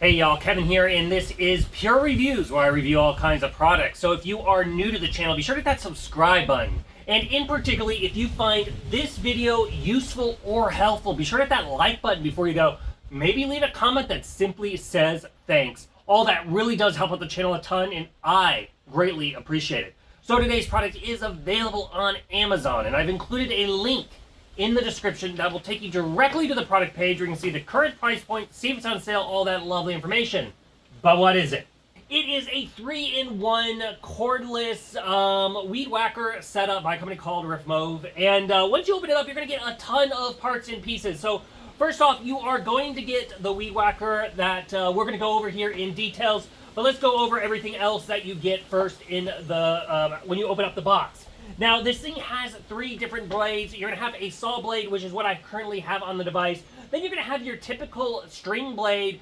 Hey y'all, Kevin here, and this is Pure Reviews, where I review all kinds of products. So if you are new to the channel, be sure to hit that subscribe button. And in particular, if you find this video useful or helpful, be sure to hit that like button before you go. Maybe leave a comment that simply says thanks. All that really does help out the channel a ton, and I greatly appreciate it. So today's product is available on Amazon, and I've included a link in the description that will take you directly to the product page where you can see the current price point, see if it's on sale, all that lovely information. But what is it? It is a 3-in-1 cordless weed whacker setup by a company called reffmov. And once you open it up, you're going to get a ton of parts and pieces. So first off, you are going to get the weed whacker that we're going to go over here in details. But let's go over everything else that you get first in the when you open up the box. Now, this thing has 3 different blades. You're going to have a saw blade, which is what I currently have on the device. Then you're going to have your typical string blade,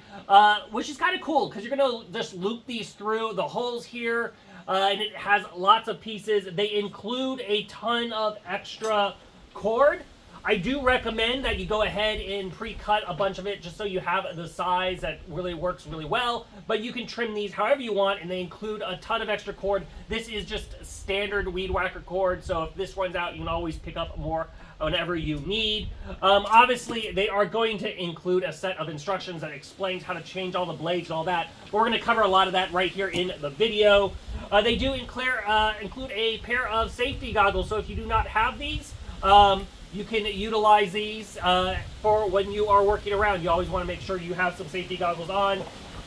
which is kind of cool because you're going to just loop these through the holes here, and it has lots of pieces. They include a ton of extra cord. I do recommend that you go ahead and pre-cut a bunch of it just so you have the size that really works really well. But you can trim these however you want, and they include a ton of extra cord. This is just standard weed whacker cord, so if this runs out, you can always pick up more whenever you need. Obviously, they are going to include a set of instructions that explains how to change all the blades and all that. But we're going to cover a lot of that right here in the video. They do include a pair of safety goggles, so if you do not have these, you can utilize these for when you are working around. You always want to make sure you have some safety goggles on.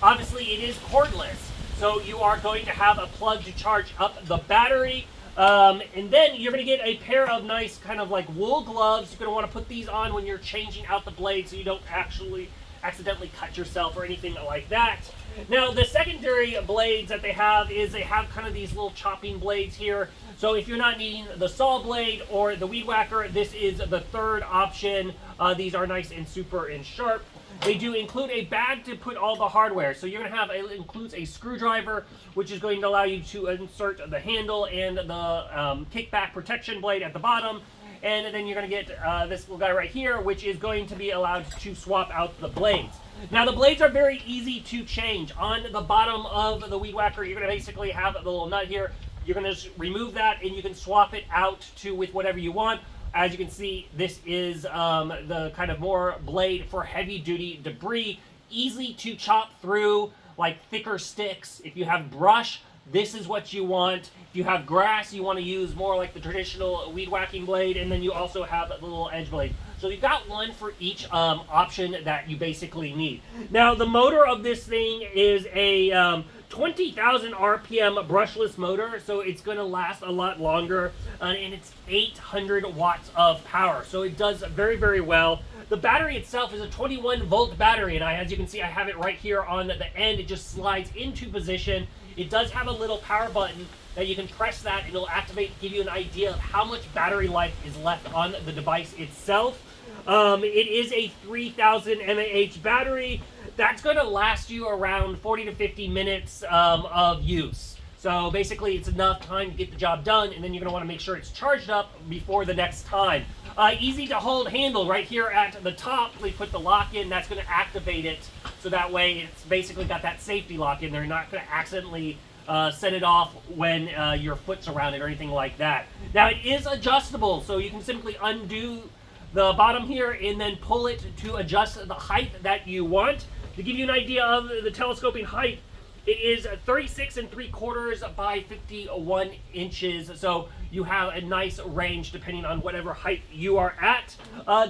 Obviously, it is cordless, so you are going to have a plug to charge up the battery. And then you're going to get a pair of nice kind of like wool gloves. You're going to want to put these on when you're changing out the blade so you don't actually accidentally cut yourself or anything like that. Now, the secondary blades that they have kind of these little chopping blades here. So if you're not needing the saw blade or the weed whacker, this is the third option. These are nice and super and sharp. They do include a bag to put all the hardware. So you're going to have, it includes a screwdriver, which is going to allow you to insert the handle and the kickback protection blade at the bottom. And then you're going to get this little guy right here, which is going to be allowed to swap out the blades. Now, the blades are very easy to change. On the bottom of the weed whacker, you're going to basically have the little nut here. You're going to just remove that, and you can swap it out with whatever you want. As you can see, this is the kind of more blade for heavy-duty debris. Easy to chop through, like thicker sticks. If you have brush, this is what you want. If you have grass, you want to use more like the traditional weed whacking blade, and then you also have the little edge blade. So you've got one for each option that you basically need. Now, the motor of this thing is a 20,000 RPM brushless motor, so it's going to last a lot longer, and it's 800 watts of power, so it does very, very well. The battery itself is a 21-volt battery, and as you can see, I have it right here on the end. It just slides into position. It does have a little power button that you can press that, and it'll activate, give you an idea of how much battery life is left on the device itself. It is a 3000 mAh battery. That's going to last you around 40 to 50 minutes of use. So basically, it's enough time to get the job done, and then you're going to want to make sure it's charged up before the next time. Easy to hold handle right here at the top. We put the lock in. That's going to activate it, so that way it's basically got that safety lock in there. You're not going to accidentally set it off when your foot's around it or anything like that. Now, it is adjustable, so you can simply undo the bottom here and then pull it to adjust the height that you want. To give you an idea of the telescoping height, it is 36 3/4 by 51 inches. So you have a nice range depending on whatever height you are at.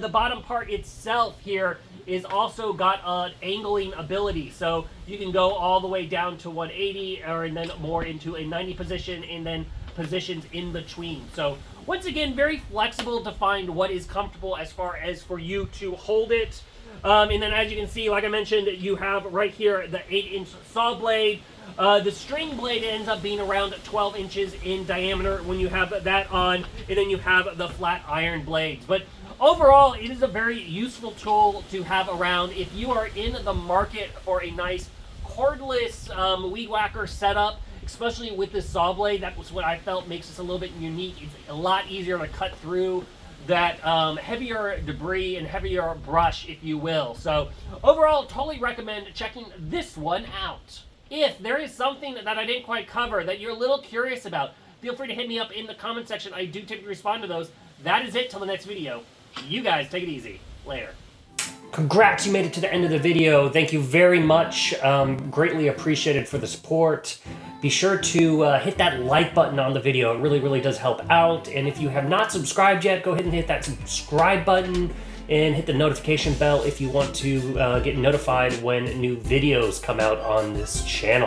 The bottom part itself here is also got an angling ability. So you can go all the way down to 180 and then more into a 90 position and then positions in between. So once again, very flexible to find what is comfortable as far as for you to hold it. And then as you can see, like I mentioned, you have right here the 8-inch saw blade. The string blade ends up being around 12 inches in diameter when you have that on, and then you have the flat iron blades. But overall, it is a very useful tool to have around if you are in the market for a nice cordless weed whacker setup, especially with this saw blade. That was what I felt makes this a little bit unique. It's a lot easier to cut through that heavier debris and heavier brush, if you will. So overall, totally recommend checking this one out. If there is something that I didn't quite cover that you're a little curious about, feel free to hit me up in the comment section. I do typically respond to those. That is it till the next video. You guys take it easy. Later. Congrats, you made it to the end of the video. Thank you very much. Greatly appreciated for the support. Be sure to hit that like button on the video. It really, really does help out. And if you have not subscribed yet, go ahead and hit that subscribe button and hit the notification bell if you want to get notified when new videos come out on this channel.